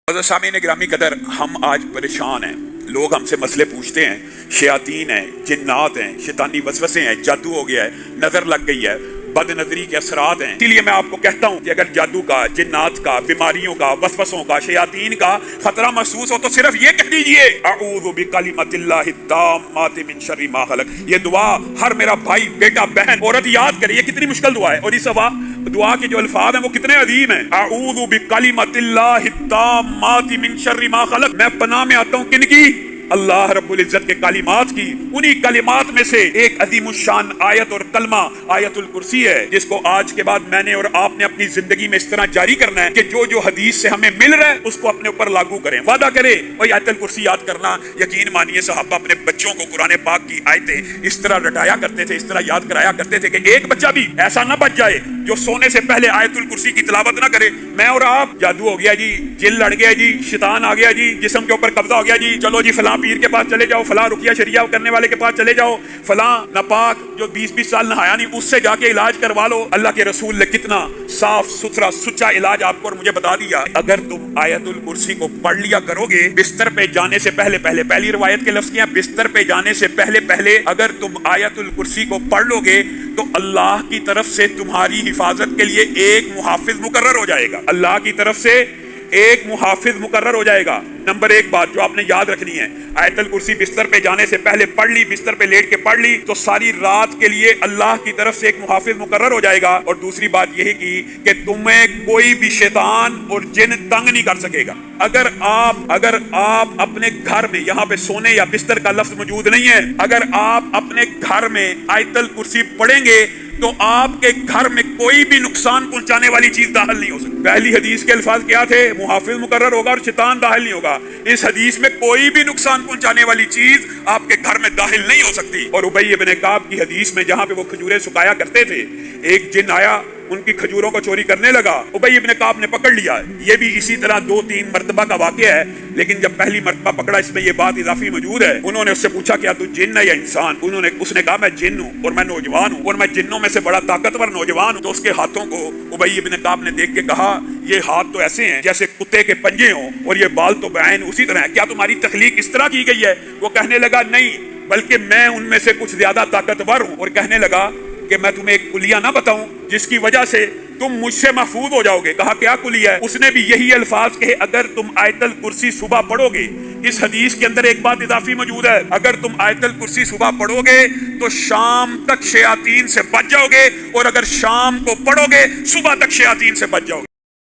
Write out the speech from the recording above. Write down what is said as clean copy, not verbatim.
सामीन ग्रामी कदर, हम आज परेशान हैं। लोग हमसे मसले पूछते हैं, शयातीन हैं, जिन्नात हैं, शैतानी वसवसे हैं, जादू हो गया है, नजर लग गई है, बदनजरी के असरात हैं। इसीलिए मैं आपको कहता हूं कि अगर जादू का, जिन्नात का, बीमारियों का, वसवसों का, शयातीन का खतरा महसूस हो तो सिर्फ ये कह दीजिए, अऊज़ु बिकलिमतिल्लाहि ताम्माति मिन शर्रि मा खलक। ये दुआ हर मेरा भाई, बेटा, बहन, औरत याद करे। ये कितनी मुश्किल दुआ है और इस दुआ के जो अल्फाज हैं वो कितने अजीम हैं। अऊज़ु बिकलिमतिल्लाहि ताम्माति मिन शर्रि मा खलक। मैं पनाह में आता हूं किनकी? अल्लाह रब्बुल इज्जत के कालिमात की। उन्हीं कालिमात में से एक अजीमुशान आयत और कलमा आयतुल कुर्सी है, जिसको आज के बाद मैंने और आपने अपनी जिंदगी में इस तरह जारी करना है कि जो जो हदीस से हमें मिल रहा है उसको अपने ऊपर लागू करें। वादा करें और आयतुल कुर्सी याद करना। यकीन मानिए सहाबा अपने बच्चों को कुरान पाक की आयतें इस तरह रटाया करते थे, इस तरह याद कराया करते थे कि एक बच्चा भी ऐसा ना बच जाए जो सोने से पहले आयतुल कुर्सी की तिलावत ना करे। मैं और आप, जादू हो गया जी, जिन लड़ गया जी, शैतान आ गया जी, जिस्म के ऊपर कब्जा हो गया जी, चलो जी फलां पीर के पास चले जाओ, फलां रुकिया शरिया करने वाले के पास चले जाओ, फलां नापाक जो 20-20 साल नहाया नहीं उससे जाके इलाज करवा लो। अल्लाह के रसूल ने कितना साफ सुथरा सुच्चा इलाज आपको और मुझे बता दिया। अगर तुम आयतुल कुर्सी को पढ़ लिया करोगे बिस्तर पे जाने से पहले पहली रिवायत के लफ्ज किया, बिस्तर पे जाने से पहले अगर तुम आयतुल कुर्सी को पढ़ लोगे तो अल्लाह की तरफ से तुम्हारी हिफाजत के लिए एक मुहाफिज मुकर्रर हो जाएगा। अल्लाह की तरफ से एक मुहाफिज मुकर्रर हो जाएगा। नंबर एक बात जो आपने याद रखनी है, आयतुल कुर्सी बिस्तर पे जाने से पहले पढ़ ली, बिस्तर पे लेट के पढ़ ली तो सारी रात के लिए अल्लाह की तरफ से एक मुहाफिज मुकर्रर हो जाएगा। और दूसरी बात यही की कि तुम्हें कोई भी शैतान और जिन तंग नहीं कर सकेगा। अगर आप अपने घर में, यहाँ पे सोने या बिस्तर का लफ्ज मौजूद नहीं है, अगर आप अपने घर में आयतुल कुर्सी पढ़ेंगे तो आपके घर में कोई भी नुकसान पहुंचाने वाली चीज दाखिल नहीं हो सकती। पहली हदीस के अल्फाज क्या थे? मुहाफिज मुकर्रर होगा और शैतान दाखिल नहीं होगा। इस हदीस में कोई भी नुकसान पहुंचाने वाली चीज आपके घर में दाखिल नहीं हो सकती। और उबई इब्न काब की हदीस में जहां पे वो खजूरें सुखाया करते थे, एक जिन आया, उनकी खजूरों को चोरी करने लगा। उबई इब्न काब ने पकड़ लिया। ये भी इसी तरह 2-3 मरतबा का वाकया है, लेकिन जब पहली मरतबा पकड़ा इसमें ये बात इजाफी मौजूद है। उन्होंने उससे पूछा क्या तू जिन्न है या इंसान? उसने कहा मैं जिन्न हूँ और मैं नौजवान हूँ और मैं जिन्नों में से बड़ा ताकतवर नौजवान हूँ। तो उसके हाथों को उबई इब्न काब ने देख के कहा, ये हाथ तो ऐसे हैं जैसे कुत्ते के पंजे हों और ये बाल तो बैन उसी तरह है। क्या तुम्हारी तख्लीक इस तरह की गई है? वो कहने लगा नहीं, बल्कि मैं उनमें से कुछ ज्यादा ताकतवर हूँ। और कहने लगा कि मैं तुम्हें एक कुलिया ना बताऊं जिसकी वजह से तुम मुझसे महफूज हो जाओगे। कहा क्या कुलिया है? उसने भी यही अल्फाज कहे, अगर तुम आयतुल कुर्सी सुबह पढ़ोगे। इस हदीस के अंदर एक बात इजाफी मौजूद है, अगर तुम आयतुल कुर्सी सुबह पढ़ोगे तो शाम तक शयातीन से बच जाओगे और अगर शाम को पढ़ोगे सुबह तक शयातीन से बच जाओगे।